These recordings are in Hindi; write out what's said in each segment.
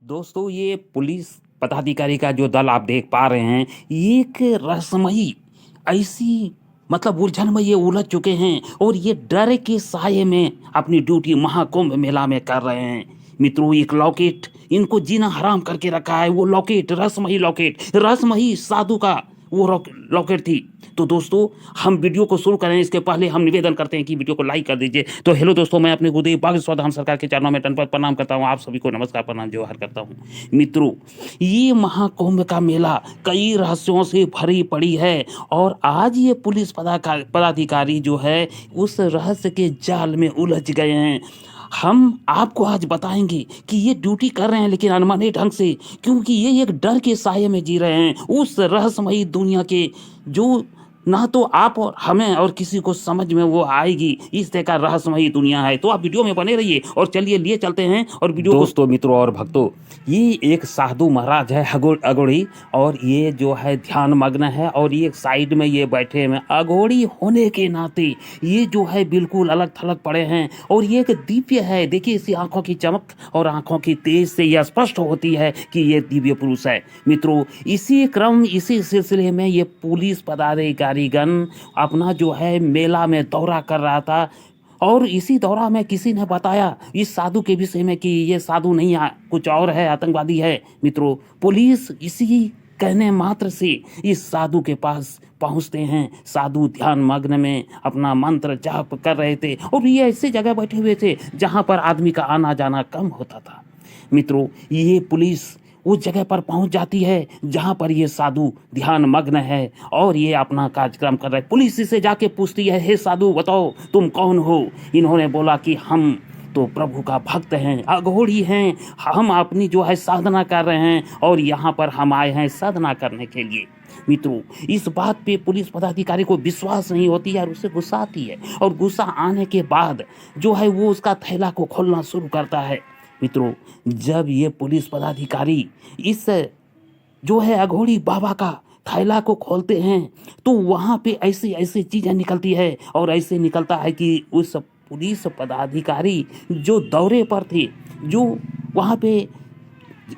दोस्तों, ये पुलिस पदाधिकारी का जो दल आप देख पा रहे हैं, एक रहस्यमयी ऐसी उलझन में ये उलझ चुके हैं और ये डर के साये में अपनी ड्यूटी महाकुंभ मेला में कर रहे हैं। मित्रों, एक लॉकेट इनको जीना हराम करके रखा है। वो लॉकेट रहस्यमयी साधु का वो लॉकेट थी। तो दोस्तों, हम वीडियो को शुरू करें इसके पहले हम निवेदन करते हैं कि वीडियो को लाइक कर दीजिए। तो हेलो दोस्तों, मैं अपने गुरुदेव बाग स्वाधाम सरकार के चरणों में दंडवत प्रणाम करता हूं। आप सभी को नमस्कार प्रणाम जोहार करता हूं। मित्रों, ये महाकुंभ का मेला कई रहस्यों से भरी पड़ी है और आज ये पुलिस पदाधिकारी जो है उस रहस्य के जाल में उलझ गए हैं। हम आपको आज बताएंगे कि ये ड्यूटी कर रहे हैं लेकिन अनमने ढंग से, क्योंकि ये एक डर के साये में जी रहे हैं उस रहस्यमयी दुनिया के, जो ना तो आप और हमें और किसी को समझ में वो आएगी। इस तरह का रहस्यमयी दुनिया है। तो आप वीडियो में बने रहिए और चलिए लिए चलते हैं और वीडियो दोस्तों, मित्रों और भक्तों, ये एक साधु महाराज है अघोड़ी, और ये जो है ध्यान मग्न है और ये साइड में ये बैठे हैं। अघोड़ी होने के नाते ये जो है बिल्कुल अलग थलग पड़े हैं और ये एक दिव्य है। देखिए, इसी आंखों की चमक और आंखों की तेज से यह स्पष्ट होती है कि ये दिव्य पुरुष है। मित्रों, इसी सिलसिले में ये पुलिस पदाधिकारीगण अपना जो है मेला में दौरा कर रहा था और इसी दौरा में किसी ने बताया इस साधु के विषय में कि ये साधु नहीं है, कुछ और है, आतंकवादी है। मित्रों, पुलिस इसी कहने मात्र से इस साधु के पास पहुंचते हैं। साधु ध्यान मग्न में अपना मंत्र जाप कर रहे थे और ये ऐसी जगह बैठे हुए थे जहां पर आदमी का आना जाना कम होता था। मित्रों, ये पुलिस उस जगह पर पहुंच जाती है जहां पर ये साधु ध्यान मग्न है और ये अपना कार्यक्रम कर रहे हैं। पुलिस इसे जाके पूछती है, हे साधु, बताओ तुम कौन हो? इन्होंने बोला कि हम तो प्रभु का भक्त हैं, अघोड़ी हैं, हम अपनी जो है साधना कर रहे हैं और यहाँ पर हम आए हैं साधना करने के लिए। मित्रों, इस बात पे पुलिस पदाधिकारी को विश्वास नहीं होती है और उसे गुस्सा आती है और गुस्सा आने के बाद जो है वो उसका थैला को खोलना शुरू करता है। मित्रों, जब ये पुलिस पदाधिकारी इस जो है अघोड़ी बाबा का थैला को खोलते हैं तो वहाँ पे ऐसी ऐसी चीज़ें निकलती है और ऐसे निकलता है कि उस पुलिस पदाधिकारी जो दौरे पर थे, जो वहाँ पे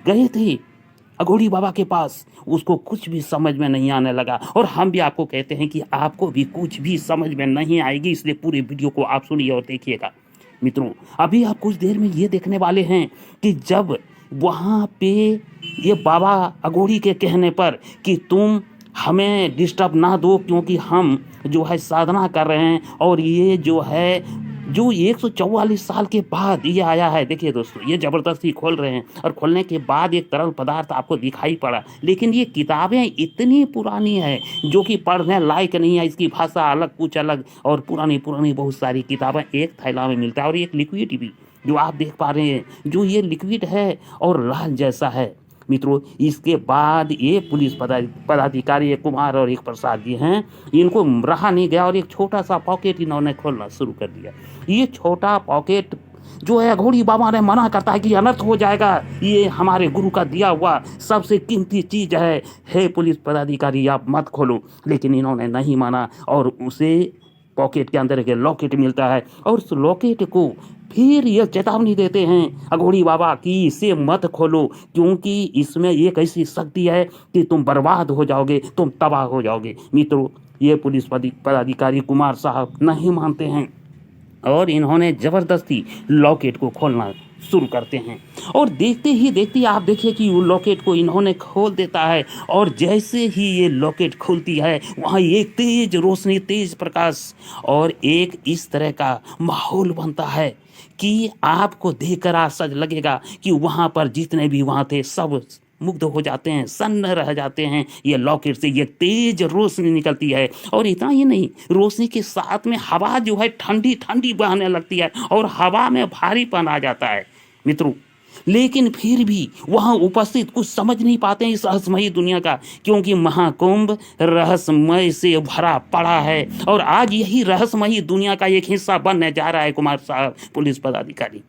गए थे अघोड़ी बाबा के पास, उसको कुछ भी समझ में नहीं आने लगा। और हम भी आपको कहते हैं कि आपको भी कुछ भी समझ में नहीं आएगी, इसलिए पूरे वीडियो को आप सुनिए और देखिएगा। मित्रों, अभी आप कुछ देर में ये देखने वाले हैं कि जब वहाँ पे ये बाबा अघोड़ी के कहने पर कि तुम हमें डिस्टर्ब ना दो क्योंकि हम जो है साधना कर रहे हैं और ये जो है जो 144 साल के बाद ये आया है। देखिए दोस्तों, ये ज़बरदस्ती खोल रहे हैं और खोलने के बाद एक तरल पदार्थ आपको दिखाई पड़ा, लेकिन ये किताबें इतनी पुरानी है जो कि पढ़ने लायक नहीं है। इसकी भाषा अलग, कुछ अलग, और पुरानी पुरानी बहुत सारी किताबें एक थैला में मिलता है। और एक लिक्विड भी जो आप देख पा रहे हैं, जो ये लिक्विड है और लाल जैसा है। मित्रों, इसके बाद ये पुलिस पदाधिकारी, एक कुमार और एक प्रसाद जी हैं, इनको रहा नहीं गया और एक छोटा सा पॉकेट इन्होंने खोलना शुरू कर दिया। ये छोटा पॉकेट जो है अघोड़ी बाबा ने मना करता है कि अनर्थ हो जाएगा, ये हमारे गुरु का दिया हुआ सबसे कीमती चीज़ है, हे पुलिस पदाधिकारी आप मत खोलो। लेकिन इन्होंने नहीं माना और उसे पॉकेट के अंदर एक लॉकेट मिलता है और उस लॉकेट को फिर ये चेतावनी देते हैं अघोड़ी बाबा कि इसे मत खोलो क्योंकि इसमें एक ऐसी शक्ति है कि तुम बर्बाद हो जाओगे, तुम तबाह हो जाओगे। मित्रों, ये पुलिस पदाधिकारी कुमार साहब नहीं मानते हैं और इन्होंने ज़बरदस्ती लॉकेट को खोलना शुरू करते हैं और देखते ही देखते आप देखिए कि वो लॉकेट को इन्होंने खोल देता है और जैसे ही ये लॉकेट खुलती है वहाँ एक तेज रोशनी, तेज प्रकाश और एक इस तरह का माहौल बनता है कि आपको देखकर आश्चर्य लगेगा कि वहाँ पर जितने भी वहाँ थे सब मुग्ध हो जाते हैं, सन्न रह जाते हैं। ये लॉकेट से ये तेज रोशनी निकलती है और इतना ही नहीं, रोशनी के साथ में हवा जो है ठंडी ठंडी बहने लगती है और हवा में भारीपन आ जाता है। मित्रों, लेकिन फिर भी वहाँ उपस्थित कुछ समझ नहीं पाते हैं इस रहस्यमयी दुनिया का, क्योंकि महाकुंभ रहस्यमय से भरा पड़ा है और आज यही रहस्यमयी दुनिया का एक हिस्सा बनने जा रहा है कुमार साहब पुलिस पदाधिकारी।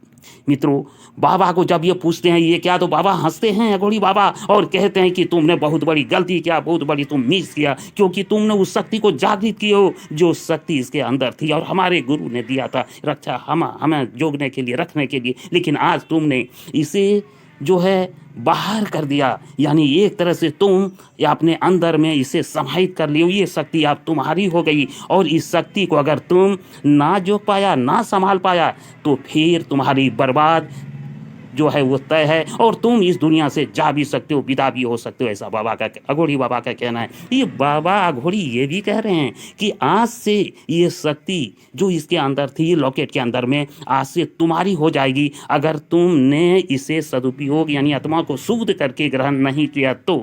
मित्रों, बाबा को जब ये पूछते हैं ये क्या, तो बाबा हंसते हैं अघोड़ी बाबा और कहते हैं कि तुमने बहुत बड़ी गलती किया, बहुत बड़ी तुम मिस किया, क्योंकि तुमने उस शक्ति को जागृत की हो जो शक्ति इसके अंदर थी और हमारे गुरु ने दिया था रक्षा हमें जोगने के लिए, रखने के लिए, लेकिन आज तुमने इसे जो है बाहर कर दिया, यानी एक तरह से तुम या अपने अंदर में इसे समाहित कर लियो, ये शक्ति अब तुम्हारी हो गई। और इस शक्ति को अगर तुम ना जोक पाया, ना संभाल पाया, तो फिर तुम्हारी बर्बाद जो है वो तय है, और तुम इस दुनिया से जा भी सकते हो, विदा भी हो सकते हो, ऐसा अघोरी बाबा का कहना है। ये बाबा अघोरी ये भी कह रहे हैं कि आज से ये शक्ति जो इसके अंदर थी, लॉकेट के अंदर में, आज से तुम्हारी हो जाएगी अगर तुमने इसे सदुपयोग यानी आत्मा को शुद्ध करके ग्रहण नहीं किया तो।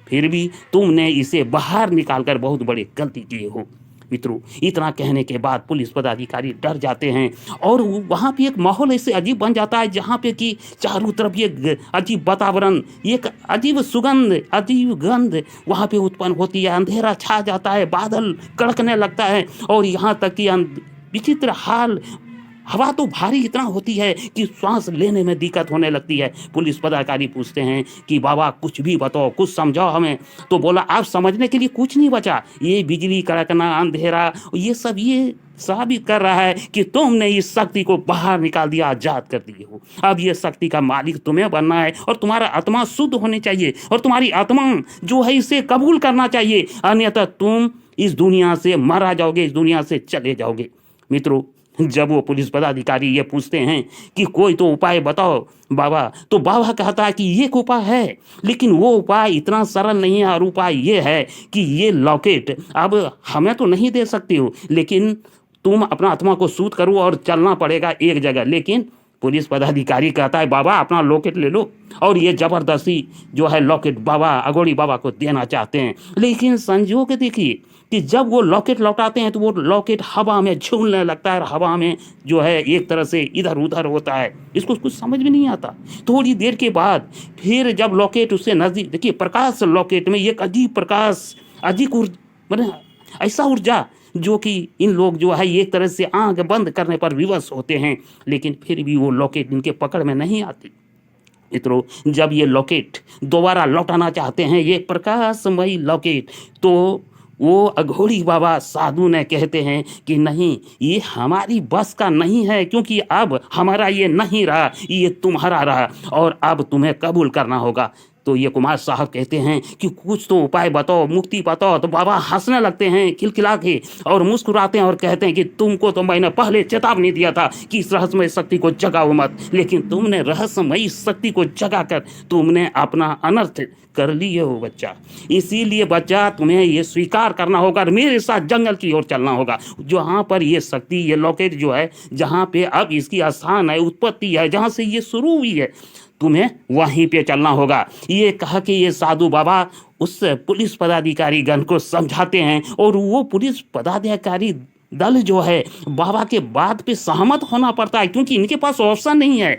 फिर भी तुमने इसे बाहर निकालकर बहुत बड़ी गलती किए हो। मित्रों, इतना कहने के बाद पुलिस पदाधिकारी डर जाते हैं, और वहाँ पे एक माहौल ऐसे अजीब बन जाता है जहाँ पे कि चारों तरफ ये अजीब वातावरण, एक अजीब सुगंध, अजीब गंध वहाँ पे उत्पन्न होती है। अंधेरा छा जाता है, बादल कड़कने लगता है, और यहाँ तक कि विचित्र हाल, हवा तो भारी इतना होती है कि श्वास लेने में दिक्कत होने लगती है। पुलिस पदाधिकारी पूछते हैं कि बाबा कुछ भी बताओ, कुछ समझाओ हमें। तो बोला आप समझने के लिए कुछ नहीं बचा, ये बिजली कड़कना, अंधेरा, ये सब ये साबित कर रहा है कि तुमने इस शक्ति को बाहर निकाल दिया, आजाद कर दिए हो। अब ये शक्ति का मालिक तुम्हें बनना है, और तुम्हारा आत्मा शुद्ध होनी चाहिए, और तुम्हारी आत्मा जो है इसे कबूल करना चाहिए, अन्यथा तुम इस दुनिया से मारा जाओगे, इस दुनिया से चले जाओगे। मित्रों, जब वो पुलिस पदाधिकारी ये पूछते हैं कि कोई तो उपाय बताओ बाबा, तो बाबा कहता है कि ये उपाय है, लेकिन वो उपाय इतना सरल नहीं है। और उपाय ये है कि ये लॉकेट अब हमें तो नहीं दे सकती हो, लेकिन तुम अपना आत्मा को शुद्ध करो और चलना पड़ेगा एक जगह। लेकिन पुलिस पदाधिकारी कहता है बाबा अपना लॉकेट ले लो, और ये जबरदस्ती जो है लॉकेट बाबा अघोरी बाबा को देना चाहते हैं। लेकिन संजोग देखिए कि जब वो लॉकेट लौटाते हैं तो वो लॉकेट हवा में झूलने लगता है, और हवा में जो है एक तरह से इधर उधर होता है, इसको कुछ समझ में नहीं आता। थोड़ी देर के बाद फिर जब लॉकेट उससे नजदीक, देखिए प्रकाश लॉकेट में एक अजीब प्रकाश, मैंने ऐसा ऊर्जा जो कि इन लोग जो है एक तरह से आंख बंद करने पर विवश होते हैं, लेकिन फिर भी वो लॉकेट इनके पकड़ में नहीं आती। मित्रों, जब ये लॉकेट दोबारा लौटाना चाहते हैं, ये प्रकाशमयी लॉकेट, तो वो अघोरी बाबा साधु ने कहते हैं कि नहीं, ये हमारी बस का नहीं है, क्योंकि अब हमारा ये नहीं रहा, ये तुम्हारा रहा, और अब तुम्हें कबूल करना होगा। तो ये कुमार साहब कहते हैं कि कुछ तो उपाय बताओ, मुक्ति बताओ। तो बाबा हंसने लगते हैं खिलखिला के, और मुस्कुराते हैं और कहते हैं कि तुमको तो मैंने पहले चेतावनी दिया था कि इस रहस्यमय शक्ति को जगाओ मत, लेकिन तुमने रहस्यमयी शक्ति को जगाकर तुमने अपना अनर्थ कर लिए हो बच्चा। इसीलिए बच्चा तुम्हें ये स्वीकार करना होगा और मेरे साथ जंगल की ओर चलना होगा, जहाँ पर ये शक्ति, ये लॉकेट जो है, जहाँ पे अब इसकी स्थान है, उत्पत्ति है, जहाँ से ये शुरू हुई है, तुम्हें वहीं पे चलना होगा। ये कहा कि ये साधु बाबा उस पुलिस पदाधिकारी गण को समझाते हैं, और वो पुलिस पदाधिकारी दल जो है बाबा के बात पे सहमत होना पड़ता है, क्योंकि इनके पास ऑप्शन नहीं है।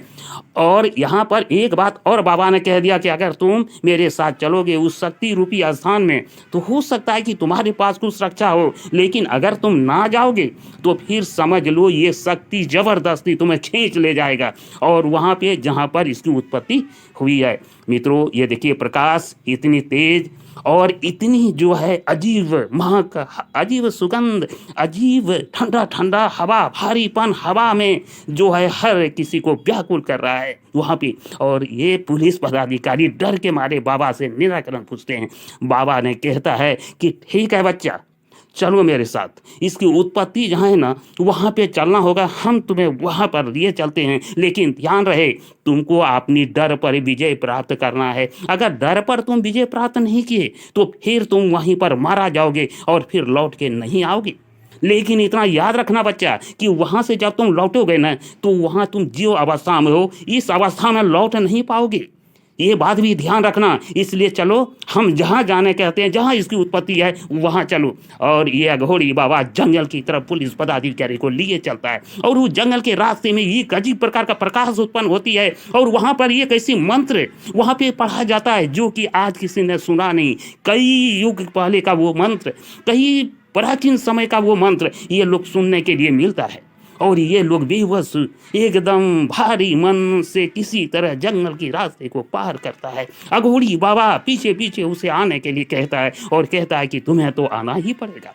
और यहाँ पर एक बात और बाबा ने कह दिया कि अगर तुम मेरे साथ चलोगे उस शक्ति रूपी स्थान में, तो हो सकता है कि तुम्हारे पास कुछ रक्षा हो, लेकिन अगर तुम ना जाओगे तो फिर समझ लो ये शक्ति जबरदस्ती तुम्हें खींच ले जाएगा, और वहाँ पे जहाँ पर इसकी उत्पत्ति हुई है। मित्रों, ये देखिए प्रकाश इतनी तेज और इतनी जो है अजीब महक, अजीब सुगंध, अजीब ठंडा ठंडा हवा, भारीपन हवा में जो है हर किसी को व्याकुल कर रहा है वहाँ पे। और ये पुलिस पदाधिकारी डर के मारे बाबा से निराकरण पूछते हैं। बाबा ने कहता है कि ठीक है बच्चा, चलो मेरे साथ, इसकी उत्पत्ति जहाँ है ना वहाँ पे चलना होगा, हम तुम्हें वहाँ पर लिए चलते हैं, लेकिन ध्यान रहे तुमको अपनी डर पर विजय प्राप्त करना है। अगर डर पर तुम विजय प्राप्त नहीं किए तो फिर तुम वहीं पर मारा जाओगे और फिर लौट के नहीं आओगे। लेकिन इतना याद रखना बच्चा कि वहाँ से जब तुम लौटोगे ना तो वहाँ तुम जो अवस्था में हो इस अवस्था में लौट नहीं पाओगे, ये बात भी ध्यान रखना। इसलिए चलो, हम जहाँ जाने कहते हैं, जहाँ इसकी उत्पत्ति है वहाँ चलो। और ये अघोरी बाबा जंगल की तरफ पुलिस पदाधिकारी को लिए चलता है, और उस जंगल के रास्ते में एक अजीब प्रकार का प्रकाश उत्पन्न होती है, और वहाँ पर एक ऐसी मंत्र वहाँ पे पढ़ा जाता है जो कि आज किसी ने सुना नहीं। कई युग पहले का वो मंत्र, कई प्राचीन समय का वो मंत्र ये लोग सुनने के लिए मिलता है, और ये लोग बेबस एकदम भारी मन से किसी तरह जंगल की रास्ते को पार करता है। अघोरी बाबा पीछे पीछे उसे आने के लिए कहता है, और कहता है कि तुम्हें तो आना ही पड़ेगा,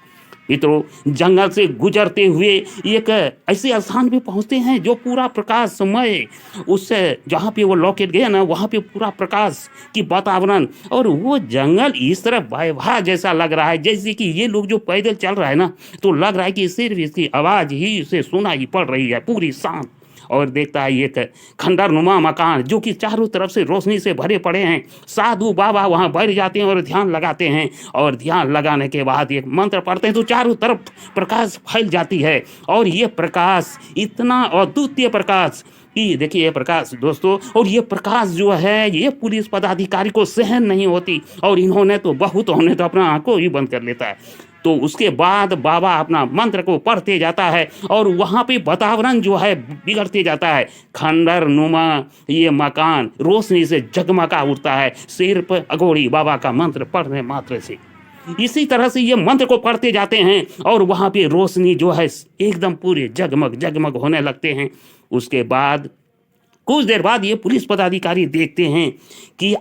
मित्रों, जंगल से गुजरते हुए एक ऐसे स्थान पे पहुंचते हैं जो पूरा प्रकाशमय, उससे जहाँ पे वो लॉकेट गया ना, वहाँ पे पूरा प्रकाश की वातावरण, और वो जंगल इस तरह वैभा जैसा लग रहा है जैसे कि ये लोग जो पैदल चल रहा है ना, तो लग रहा है कि सिर्फ इसकी आवाज़ ही से सुनाई पड़ रही है पूरी शांत। और देखता है एक खंडर नुमा मकान जो कि चारों तरफ से रोशनी से भरे पड़े हैं। साधु बाबा वहाँ बैठ जाते हैं और ध्यान लगाते हैं, और ध्यान लगाने के बाद एक मंत्र पढ़ते हैं तो चारों तरफ प्रकाश फैल जाती है। और ये प्रकाश इतना अद्वितीय प्रकाश कि देखिए ये प्रकाश दोस्तों, और ये प्रकाश जो है ये पुलिस पदाधिकारी को सहन नहीं होती, और इन्होंने तो बहुत होने तो अपना आंखों ही बंद कर लेता है। तो उसके बाद बाबा अपना मंत्र को पढ़ते जाता है और वहाँ पे वातावरण जो है बिगड़ते जाता है। खंडर नुमा ये मकान रोशनी से जगमगा उठता है सिर्फ अघोरी बाबा का मंत्र पढ़ने मात्र से। इसी तरह से ये मंत्र को पढ़ते जाते हैं और वहाँ पे रोशनी जो है एकदम पूरे जगमग जगमग होने लगते हैं। उसके बाद कुछ देर बाद ये पुलिस पदाधिकारी देखते हैं कि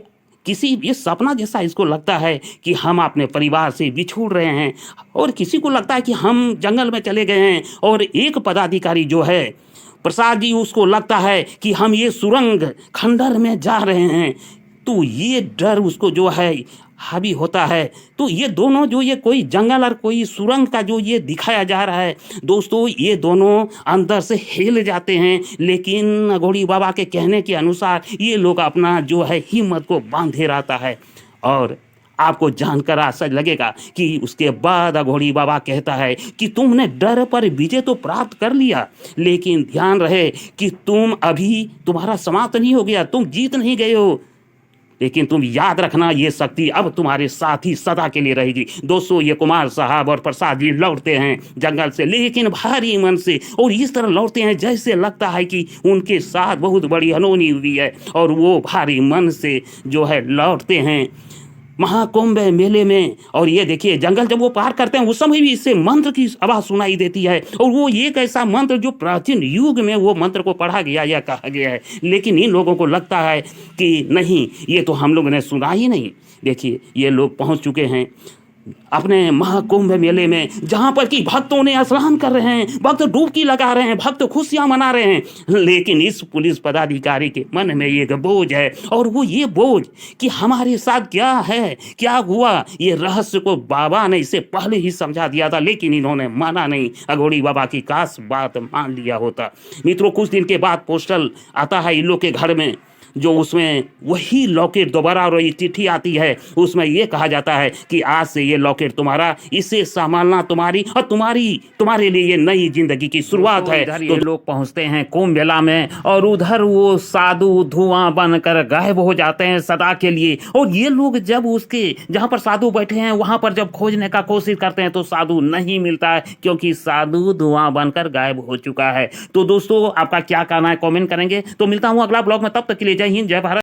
किसी ये सपना जैसा इसको लगता है कि हम अपने परिवार से बिछुड़ रहे हैं, और किसी को लगता है कि हम जंगल में चले गए हैं, और एक पदाधिकारी जो है प्रसाद जी उसको लगता है कि हम ये सुरंग खंडर में जा रहे हैं। तो ये डर उसको जो है हावी होता है। तो ये दोनों जो ये कोई जंगल और कोई सुरंग का जो ये दिखाया जा रहा है दोस्तों, ये दोनों अंदर से हिल जाते हैं, लेकिन अघोरी बाबा के कहने के अनुसार ये लोग अपना जो है हिम्मत को बांधे रहता है। और आपको जानकर आश्चर्य लगेगा कि उसके बाद अघोरी बाबा कहता है कि तुमने डर पर विजय तो प्राप्त कर लिया, लेकिन ध्यान रहे कि तुम अभी तुम्हारा समाप्त नहीं हो गया, तुम जीत नहीं गए हो, लेकिन तुम याद रखना ये शक्ति अब तुम्हारे साथ ही सदा के लिए रहेगी। दोस्तों, ये कुमार साहब और प्रसाद जी लौटते हैं जंगल से, लेकिन भारी मन से, और इस तरह लौटते हैं जैसे लगता है कि उनके साथ बहुत बड़ी अनहोनी हुई है, और वो भारी मन से जो है लौटते हैं महाकुंभ मेले में। और ये देखिए जंगल जब वो पार करते हैं उस समय भी इससे मंत्र की आवाज़ सुनाई देती है, और वो एक ऐसा मंत्र जो प्राचीन युग में वो मंत्र को पढ़ा गया या कहा गया है, लेकिन इन लोगों को लगता है कि नहीं, ये तो हम लोगों ने सुना ही नहीं। देखिए ये लोग पहुंच चुके हैं अपने महाकुंभ मेले में, जहां पर कि भक्तों ने स्नान कर रहे हैं, भक्त डुबकी लगा रहे हैं, भक्त खुशियां मना रहे हैं, लेकिन इस पुलिस पदाधिकारी के मन में एक बोझ है, और वो ये बोझ कि हमारे साथ क्या है, क्या हुआ। ये रहस्य को बाबा ने इसे पहले ही समझा दिया था, लेकिन इन्होंने माना नहीं। अघोरी बाबा की काश बात मान लिया होता। मित्रों, कुछ दिन के बाद पोस्टल आता है इन लोग के घर में, जो उसमें वही लॉकेट दोबारा और ये चिट्ठी आती है। उसमें ये कहा जाता है कि आज से ये लॉकेट तुम्हारा, इसे संभालना तुम्हारी, और तुम्हारे लिए ये नई जिंदगी की शुरुआत है। तो लोग पहुंचते हैं कुंभ मेला में, और उधर वो साधु धुआं बनकर गायब हो जाते हैं सदा के लिए। और ये लोग जब उसके जहाँ पर साधु बैठे हैं वहाँ पर जब खोजने का कोशिश करते हैं तो साधु नहीं मिलता है, क्योंकि साधु धुआं बनकर गायब हो चुका है। तो दोस्तों, आपका क्या कहना है कमेंट करेंगे। तो मिलता हूँ अगला ब्लॉग में, तब तक के लिए जय हिंद, जय भारत।